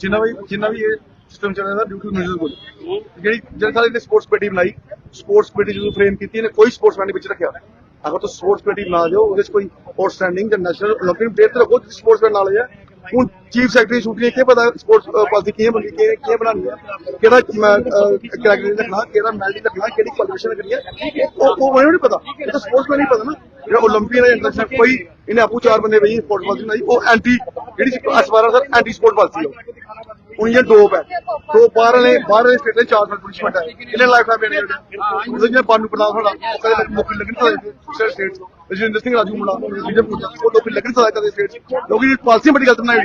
जिन्ना भी ये सिस्टम चल रहा था ड्यू टू म्यूजिक जी स्पोर्ट्स पेटी बनाई स्पोर्ट्स पेटी जो फ्रेम की कोई स्पोर्ट्समैन ने रखा अगर तो स्पोर्ट्स पेटी बना दो कोई आउटस्टैंडिंग नेशनल ओलंपिक प्लेयर तो रखो स्पोर्ट्समैन नाल है हूँ चीफ सैकटरी छुट्टियां क्या पता स्पोर्ट्स पॉलिसी किए बनानी है केड़ा कैटेगरी रखना केड़ा मेडल रखना केड़ी क्वालिफिकेशन रखनी है वो मैंने नहीं पता तो स्पोर्ट्समैन नहीं पता ना जो ओलंपियन है इंटरनेशनल कोई इन्हें आपू 4 बंदे भाई स्पोर्ट्स पॉलिसी बनाई वो एंटी जी अखबार सर एंटी स्पोर्ट पॉलिसी है हूँ ये डोप है तो बाहर स्टेट ने 4 साल पनिशमेंट है इन्हें लाइफ टाइम बानू प्रताप मौके लगन स्टेट रजिंदर सिंह राजू मुंडा लोग लगन कदे स्टेट लोग पॉलिसी बड़ी गलत बनाई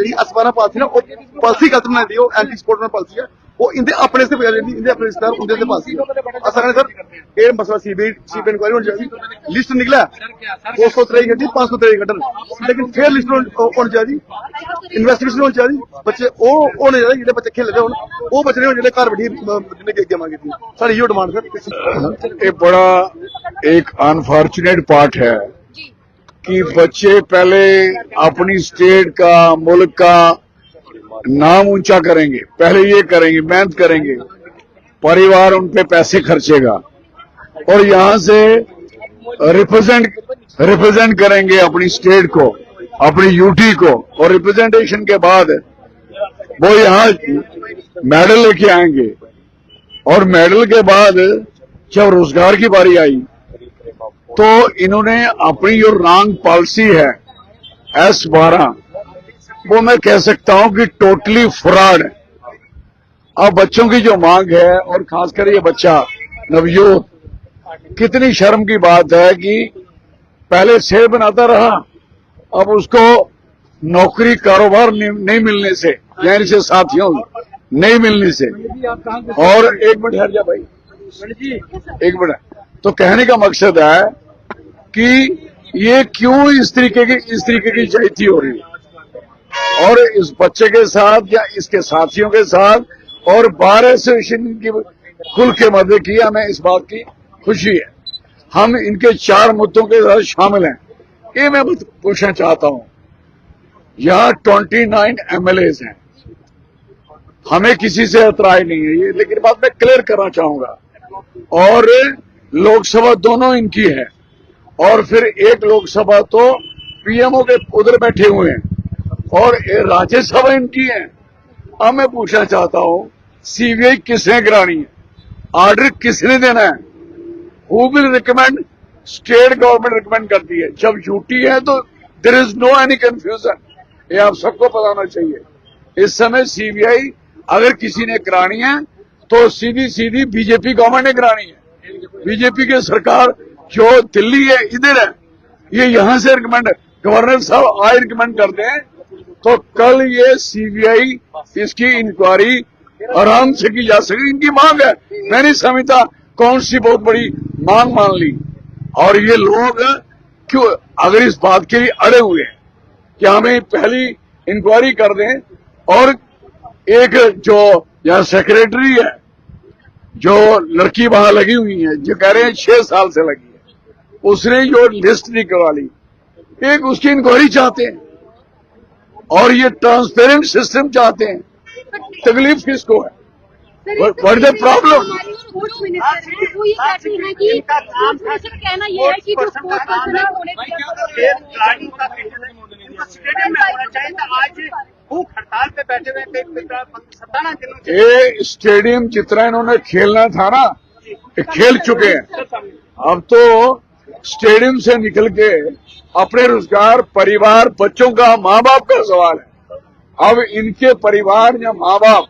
जी अखबार पॉलिसी ना पॉलिसी गलत बनाई दी एंटी स्पोर्ट पॉलिसी है वो इंदे अपने से इंदे अपने रिश्तेदार उनके पॉलिसी है सर ये मसला सीबीआई इंक्वायरी होनी चाहिए लिस्ट निकला 223 घंटी 523 घटन लेकिन फिर लिस्ट होनी चाहिए इन्वेस्टिगेशन होनी चाहिए बच्चे वो होने चाहिए जो बच्चे खेलते हो वो बच्चे नहीं जो घर बैठी जिन्हें गेमां की सारी यो डिमांड सर ये बड़ा एक अनफॉर्चुनेट पार्ट है कि बच्चे पहले अपनी स्टेट का मुल्क का नाम ऊंचा करेंगे पहले ये करेंगे मेहनत करेंगे परिवार उन पे पैसे खर्चेगा और यहाँ से रिप्रेजेंट करेंगे अपनी स्टेट को अपनी यूटी को और रिप्रेजेंटेशन के बाद वो यहाँ मेडल लेके आएंगे और मेडल के बाद जब रोजगार की बारी आई तो इन्होंने अपनी जो रॉन्ग पॉलिसी है S12 वो मैं कह सकता हूं कि टोटली फ्रॉड है। अब बच्चों की जो मांग है और खासकर ये बच्चा नवयुवक कितनी शर्म की बात है कि पहले सेब बनाता रहा अब उसको नौकरी कारोबार नहीं मिलने से यानी से साथियों नहीं मिलने से और एक मिनट हट जा भाई एक मिनट तो कहने का मकसद है कि ये क्यों इस तरीके की ज्यादती हो रही है और इस बच्चे के साथ या इसके साथियों के साथ और बार एसोसिएशन की खुल के मदद की हमें इस बात की खुशी है हम इनके 4 मुद्दों के साथ शामिल हैं ये मैं पूछना चाहता हूं यहाँ 29 MLAs हैं हमें किसी से एतराज नहीं है ये लेकिन बात मैं क्लियर करना चाहूंगा और लोकसभा दोनों इनकी है और फिर एक लोकसभा तो पीएमओ के उधर बैठे हुए हैं और राज्यसभा इनकी है अब मैं पूछना चाहता हूं सीबीआई किसने करानी है ऑर्डर किसने देना है who will recommend state government recommend करती है जब यूटी है तो there is no any confusion ये आप सबको पता होना चाहिए इस समय सीबीआई अगर किसी ने करानी है तो सीधी बीजेपी गवर्नमेंट ने करानी है बीजेपी की सरकार जो दिल्ली है इधर है ये यहां से रिकमेंड गवर्नर साहब आज रिकमेंड करते हैं तो कल ये सीबीआई इसकी इंक्वायरी आराम से की जा सके इनकी मांग है मैं नहीं समझता कौन सी बहुत बड़ी मांग मान ली और ये लोग क्यों अगर इस बात के लिए अड़े हुए हैं कि हमें पहली इंक्वायरी कर दें और एक जो यहाँ सेक्रेटरी है जो लड़की वहां लगी हुई है जो कह रहे हैं 6 साल से लगी है उसने जो लिस्ट नहीं करवा ली एक उसकी इंक्वायरी चाहते हैं और ये ट्रांसपेरेंट सिस्टम चाहते हैं तकलीफ किसको है what the problem sports minister है वो ये कहते हैं कि स्पोर्ट्स मिनिस्टर कहना ये है कि जो स्पोर्ट्स पर्सन है स्टेडियम में होना चाहिए था आज भूख हड़ताल पे बैठे हुए ये स्टेडियम जितना इन्होंने खेलना था ना खेल चुके हैं अब तो स्टेडियम से निकल के अपने रोजगार परिवार बच्चों का माँ बाप का सवाल है अब इनके परिवार या माँ बाप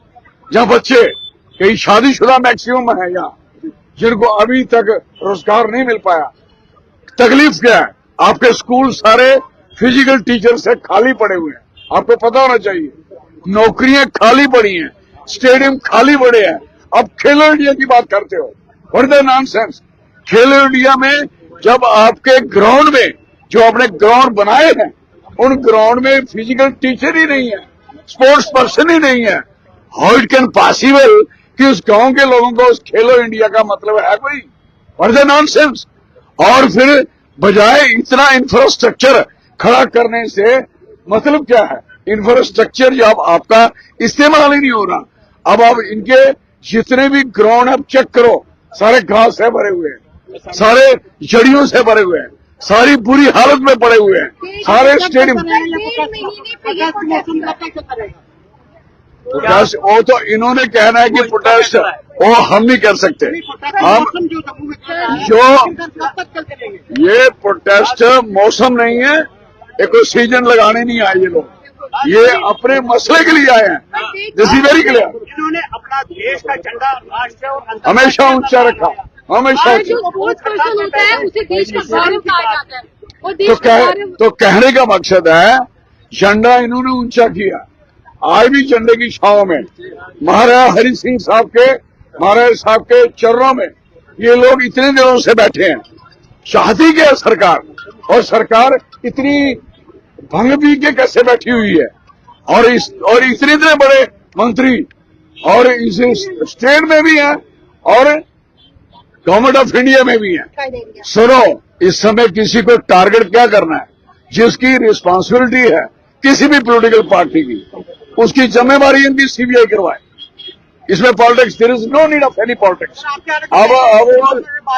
या बच्चे कई शादीशुदा मैक्सिमम है यहाँ जिनको अभी तक रोजगार नहीं मिल पाया तकलीफ क्या है आपके स्कूल सारे फिजिकल टीचर से खाली पड़े हुए हैं आपको पता होना चाहिए नौकरियां खाली पड़ी हैं स्टेडियम खाली पड़े हैं अब खेलो इंडिया की बात करते हो what the nonsense Khelo India में जब आपके ग्राउंड में जो आपने ग्राउंड बनाए हैं उन ग्राउंड में फिजिकल टीचर ही नहीं है स्पोर्ट्स पर्सन ही नहीं है हाउ इट कैन पॉसिबल कि उस गांव के लोगों को उस खेलो इंडिया का मतलब है कोई व्हाट द नॉनसेंस और फिर बजाय इतना इंफ्रास्ट्रक्चर खड़ा करने से मतलब क्या है इंफ्रास्ट्रक्चर जब आपका इस्तेमाल ही नहीं हो रहा, अब आप इनके जितने भी ग्राउंड आप चेक करो, सारे घास से भरे हुए हैं, सारे जड़ियों से भरे हुए हैं, सारी बुरी हालत में पड़े हुए हैं, सारे स्टेडियम। प्रोटेस्ट वो तो इन्होंने कहना है कि प्रोटेस्ट वो हम नहीं कर सकते। हम जो ये प्रोटेस्ट मौसम नहीं है, ये कोई सीजन लगाने नहीं आए ये लोग, ये अपने मसले के लिए आए हैं। This is very clear. इन्होंने अपना देश का झंडा राष्ट्रीय और अंतर्राष्ट्रीय हमेशा ऊंचा रखा, हमेशा और जो स्पोर्ट्स पर्सन होता है उसे देश का गौरव कहा जाता है। और तो देश का गौरव तो कहने का मकसद है झंडा इन्होंने ऊंचा किया। आज भी झंडे की छाव में महाराजा हरि सिंह साहब के चरणों में ये लोग इतने दिनों से बैठे हैं। चाहती क्या सरकार, और सरकार इतनी भंग पी के कैसे बैठी हुई है, और इतने बड़े मंत्री और इस स्टेट में भी हैं और गवर्नमेंट ऑफ इंडिया में भी हैं। सुनो, इस समय किसी को टारगेट क्या करना है, जिसकी रिस्पांसिबिलिटी है किसी भी पॉलिटिकल पार्टी की, उसकी जिम्मेवारी इनकी सीबीआई करवाए। इसमें politics, there is no need of any politics. अब